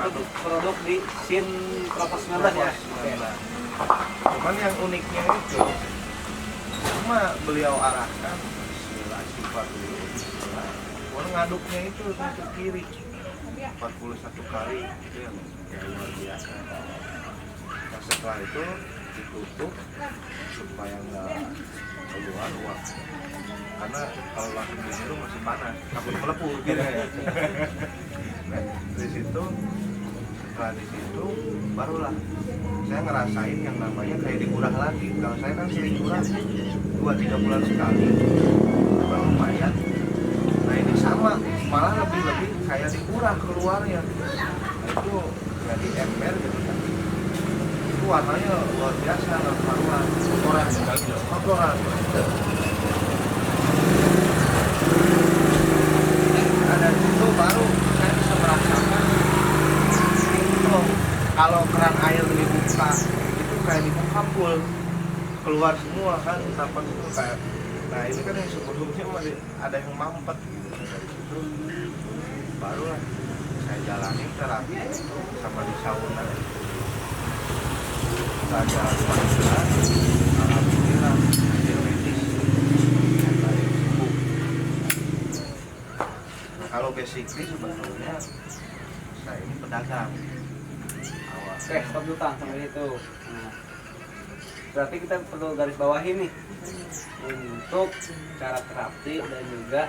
untuk produk di SIN Propos 19 ya. Oke. Cuman yang uniknya itu cuma beliau arahkan bismillah istighfar dulu. Ngaduknya itu ke kiri 41 kali itu yang luar biasa. Nah, setelah itu ditutup supaya nggak keluar uap, karena kalau langsung disitu masih panas, takut melepuh gitu ya. Nah, di situ setelah di situ barulah saya ngerasain yang namanya kayak dikurah lagi. Kalau saya kan sering kurah 2-3 bulan sekali, lumayan. Nah ini sama, malah lebih kayak dikurah keluarnya. Nah itu nggak di ember gitu kan. Itu warnanya luar biasa, nggak karuan. Kotoran. Nah dari situ baru saya bisa merasakan itu kalau keran air dibuka itu kayak dibuka full keluar semua kan, tapak itu kayak. Nah ini kan yang sebelumnya masih ada yang mampet gitu. Dari situ barulah saya jalani terapi sama di sauna. Saya jalan pelan-pelan, alhamdulillah hasil medis dari sembuh. Nah kalau basically sebetulnya saya ini pedagang awal. Oke, stop dulu Kang sampai itu. Nah, berarti kita perlu garis bawahi nih untuk cara terapi dan juga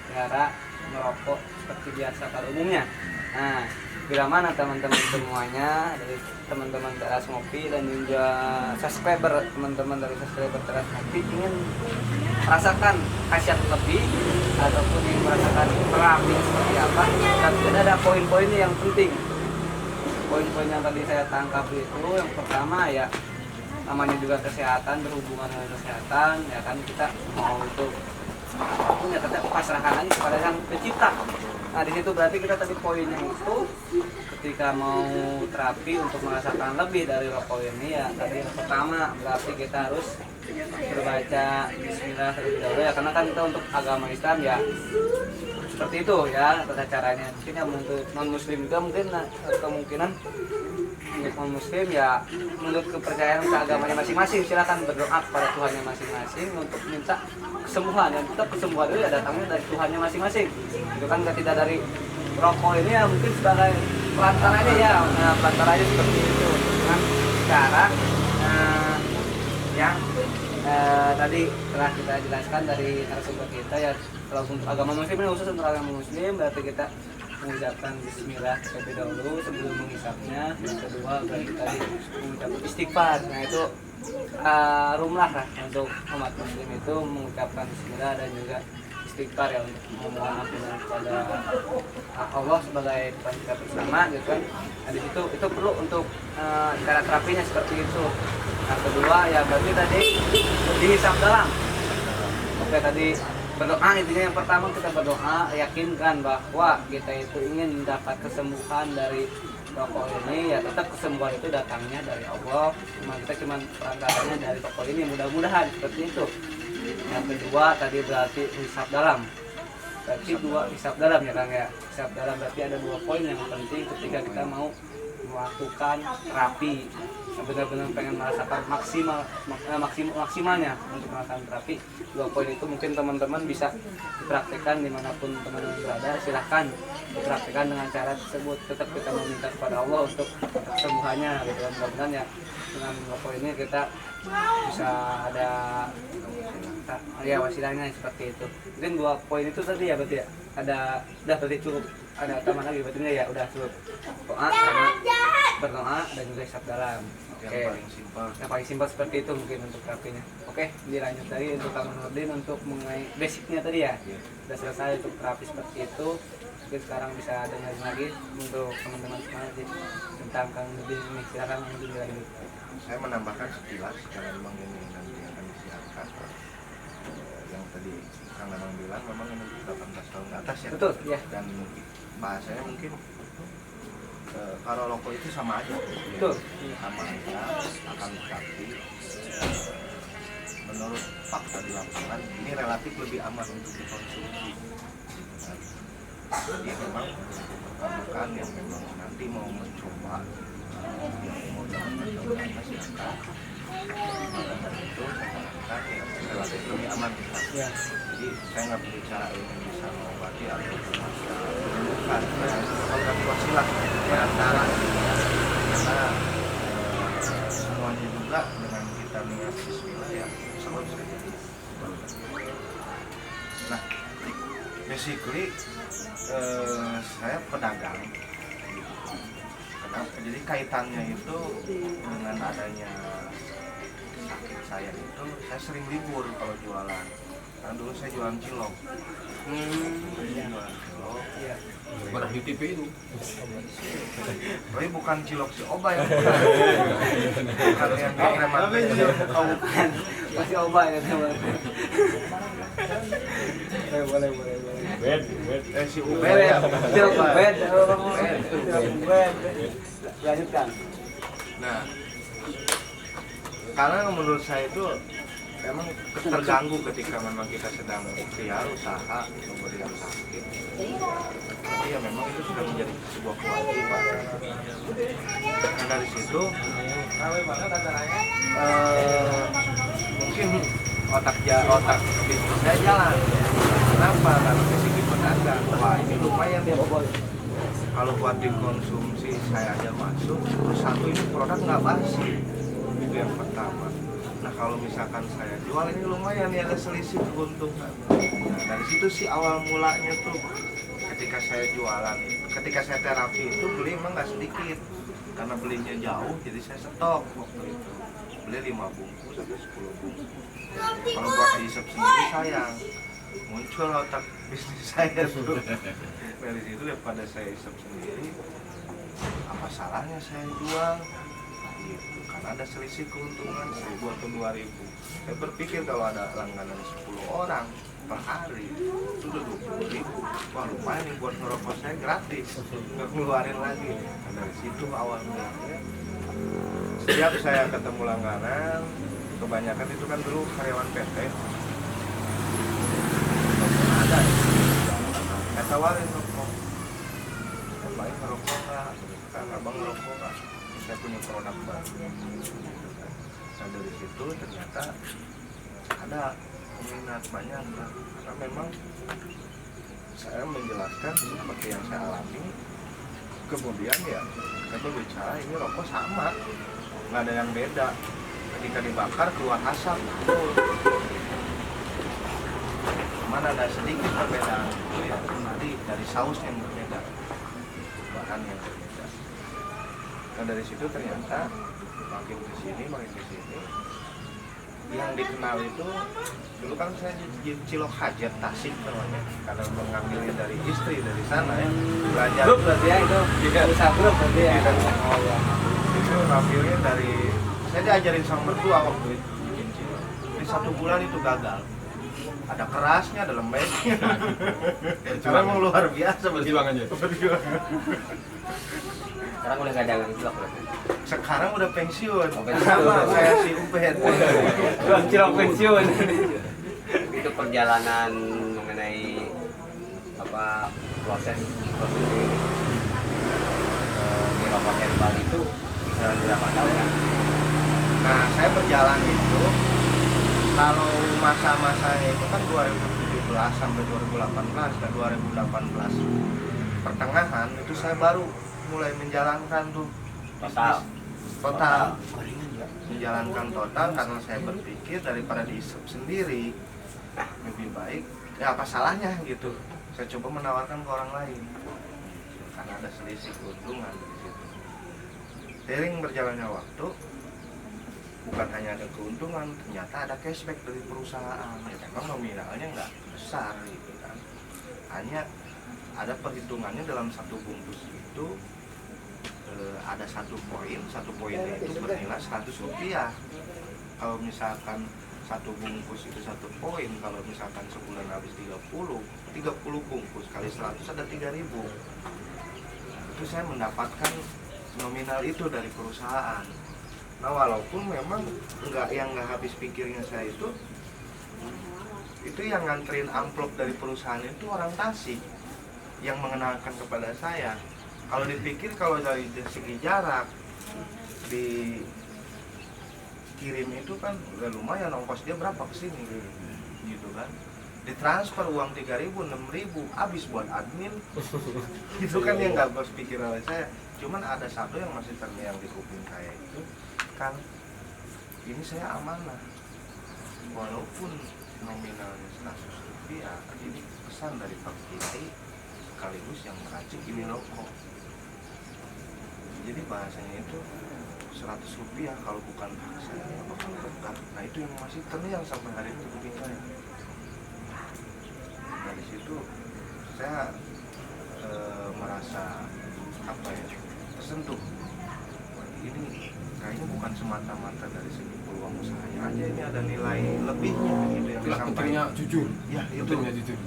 cara merokok seperti biasa pada umumnya. Nah, bila mana teman-teman semuanya dari teman-teman Teras Ngopi dan juga subscriber teman-teman dari subscriber Teras Ngopi ingin merasakan khasiat lebih ataupun ingin merasakan terapi seperti apa, tapi ada poin-poinnya yang penting. Poin-poin yang tadi saya tangkap itu yang pertama ya namanya juga kesehatan, berhubungan dengan kesehatan ya kan, kita mau untuk apapun ya tetap pasrahkan aja kepada Sang Pencipta. Nah di situ berarti kita tadi poinnya itu ketika mau terapi untuk merasakan lebih dari rokok ini ya tadi yang pertama berarti kita harus berbaca Bismillah terlebih dahulu ya, karena kan kita untuk agama Islam ya seperti itu ya tata caranya. Mungkin ya untuk non muslim juga mungkin kemungkinan untuk non muslim ya menurut kepercayaan agamanya masing-masing silakan berdoa kepada Tuhannya masing-masing untuk minta kesembuhan, dan tetap kesembuhan itu ya datangnya dari Tuhannya masing-masing. Itu kan tidak dari rokok ini ya mungkin sebagai pelantaranya ya, nah, pelantaranya seperti itu dengan cara yang tadi telah kita jelaskan dari narasumber kita ya. Kalau untuk agama muslim ini khusus untuk agama muslim berarti kita mengucapkan bismillah terlebih dahulu sebelum menghisapnya. Yang kedua berarti tadi mengucapkan istighfar. Nah itu rumlah lah untuk umat muslim itu mengucapkan bismillah dan juga istighfar ya untuk memohon ampunan kepada Allah sebagai Tuhan kita bersama gitu kan. Nah di situ itu perlu untuk cara terapinya seperti itu. Yang kedua ya berarti tadi dihisap dalam. Oke tadi berdoa, intinya yang pertama kita berdoa yakinkan bahwa kita itu ingin mendapat kesembuhan dari rokok ini ya, tetap kesembuhan itu datangnya dari Allah, kita cuma perantaranya dari rokok ini, mudah-mudahan seperti itu. Yang kedua tadi berarti hisap dalam, berarti dua hisap dalam ya Kang ya. Hisap dalam berarti ada 2 poin yang penting ketika kita mau melakukan terapi, benar-benar pengen merasakan maksimalnya untuk melakukan terapi. 2 poin itu mungkin teman-teman bisa dipraktikkan dimanapun teman-teman berada, silahkan dipraktikkan dengan cara tersebut. Tetap kita meminta kepada Allah untuk kesembuhannya gitu. Mudah-mudahan ya dengan 2 poin ini kita bisa ada ya wasilahnya seperti itu. Mungkin 2 poin itu tadi ya berarti ya ada, udah berarti cukup. Ada tambahan lagi berarti ya udah cukup doa sama berdoa dan juga hisap dalam. Oke. Yang paling simpel seperti itu mungkin untuk terapinya. Oke, dilanjut tadi untuk Kang Nurdin untuk mengenai basicnya tadi ya. Sudah selesai untuk terapi seperti itu. Mungkin sekarang bisa dengerin lagi untuk teman-teman semua tentang Kang Nurdin ini. Silakan Kang Nurdin dilanjut. Saya menambahkan sekilas karena memang ini nanti akan disiarkan. Yang tadi Kang Nanang bilang memang ini 18 tahun ke atas ya. Betul, ya. Dan bahasanya mungkin kalau rokok itu sama aja, betul, sama aja akan, tetapi menurut fakta di lapangan ini relatif lebih aman untuk dikonsumsi. Jadi memang bukan misalkan yang memang nanti mau mencoba yang mau mencoba silakan. Dan itu saya ya relatif lebih aman Pak. Ya. Jadi saya nggak berbicara ini bisa mengobati atau bisa menyembuhkan. Saya wasilah di antara karena semuanya juga dengan kita niat Bismillah ya selalu saja. Nah, basically saya pedagang. Kenapa? Jadi kaitannya itu dengan adanya sakit saya itu, saya sering libur kalau jualan. Karena dulu saya jualan cilok. Jualan cilok. Iya. Mana UTP itu? Tapi bukan cilok si Oba yang bukan yang kremat. Bukan. Masih obat ya teman. Boleh. Si Ubed ya. Cilok Ubed. Cilok Ubed. Lanjutkan. Nah, karena menurut saya itu memang terganggu ketika memang kita sedang ikhtiar usaha kemudian sakit. Tapi ya memang itu sudah menjadi sebuah kewajiban. Nah dari situ mungkin otak bisnis saya jalan. Kenapa? Karena dari segi pedagang, wah ini lumayan ya bobol. Kalau buat dikonsumsi saya aja masuk, terus satu ini produk nggak basi, itu yang pertama. Nah kalau misalkan saya jual ini lumayan ya ada selisih keuntungan. Nah dari situ sih awal mulanya tuh ketika saya jualan, ketika saya terapi itu beli emang nggak sedikit karena belinya jauh jadi saya stok waktu itu beli 5 bungkus sampai 10 bungkus. Kalau buat dihisap sendiri sayang, muncul otak bisnis saya tuh. Dari situ daripada saya hisap sendiri, apa salahnya saya jual? Gitu. Karena ada selisih keuntungan 1.000 atau 2.000. Saya berpikir kalau ada langganan 10 orang per hari itu udah 20.000. Wah lumayan nih buat ngerokok saya gratis, nggak ngeluarin lagi. Nah, dari situ awal mulanya setiap saya ketemu langganan, kebanyakan itu kan dulu karyawan PT, ada saya tawarin rokok, baik ngerokok nggak, kan abang ngerokok nggak, saya punya produk baru. Nah dari situ ternyata ada peminat banyak kan, karena memang saya menjelaskan seperti yang saya alami. Kemudian ya saya berbicara ini rokok sama, nggak ada yang beda. Ketika dibakar keluar asap, cuman ada sedikit perbedaan itu ya tadi dari saus yang berbeda, bahan yang berbeda. Nah dari situ ternyata makin kesini yang dikenal itu dulu kan saya di cilok hajat Tasik namanya, karena mengambilnya dari istri dari sana ya, belajar Grup berarti ya itu. Usaha grup berarti ya. Oh ya. itu ngambilnya dari saya diajarin sama mertua waktu itu bikin cilok. Di 1 bulan itu gagal, ada kerasnya, ada lembeknya. Karena emang luar biasa Perjuangannya. Sekarang udah nggak dagang cilok berarti. Sekarang udah pensiun. Oh, pensiun. Sama saya si Ubed. Cilok pensiun. Itu perjalanan mengenai apa proses di rokok herbal itu bisa berapa tahun ya? Nah, saya berjalan itu kalau masa-masanya itu kan 2017 sampai 2018 dan 2018 pertengahan itu saya baru mulai menjalankan tuh Total. Menjalankan total karena saya berpikir daripada dihisap sendiri lebih baik ya apa salahnya gitu, saya coba menawarkan ke orang lain karena ada selisih keuntungan di situ. Seiring berjalannya waktu bukan hanya ada keuntungan, ternyata ada cashback dari perusahaan. Ya memang nominalnya nggak besar gitu kan, hanya ada perhitungannya dalam 1 bungkus itu ada 1 poinnya itu bernilai 100 rupiah. Kalau misalkan 1 bungkus itu 1 poin, kalau misalkan sebulan habis 30 bungkus kali 100 ada 3.000. Itu saya mendapatkan nominal itu dari perusahaan. Nah walaupun memang nggak habis pikirnya saya itu yang nganterin amplop dari perusahaan itu orang Tasik yang mengenalkan kepada saya. Kalau dipikir kalau dari segi jarak dikirim itu kan udah lumayan, ongkos dia berapa kesini gitu kan, ditransfer uang 3.000 6.000 habis buat admin itu kan yang nggak berpikir oleh saya. Cuman ada satu yang masih terngiang di kuping saya itu kan, ini saya amanah walaupun nominalnya 100 rupiah, ini pesan dari Pak Kiai sekaligus yang meracik ini rokok. Jadi bahasanya itu 100 rupiah kalau bukan hak saya ya bakal berkah. Nah itu yang masih terngiang sampai hari ini di kuping saya. Dari situ saya merasa apa ya, tersentuh. Ini kayaknya bukan semata-mata dari segi peluang usahanya aja, ini ada nilai lebihnya gitu yang disampaikan. Jujur. Ya itu Pentingnya jujur.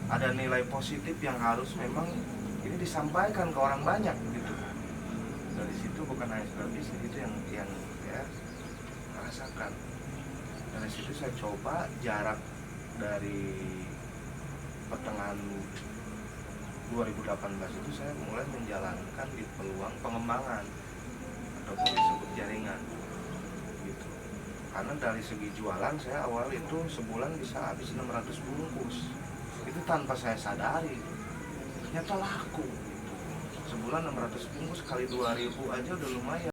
ada nilai positif yang harus memang ini disampaikan ke orang banyak gitu. Dari situ bukan hanya sekedar bisnis, itu yang saya rasakan. Dari situ saya coba jarak dari pertengahan 2018 itu saya mulai menjalankan di peluang pengembangan ataupun disebut jaringan gitu. Karena dari segi jualan saya awal itu sebulan bisa habis 600 bungkus. Itu tanpa saya sadari. Ternyata laku. Sebulan 600 bungkus kali 2.000 aja udah lumayan.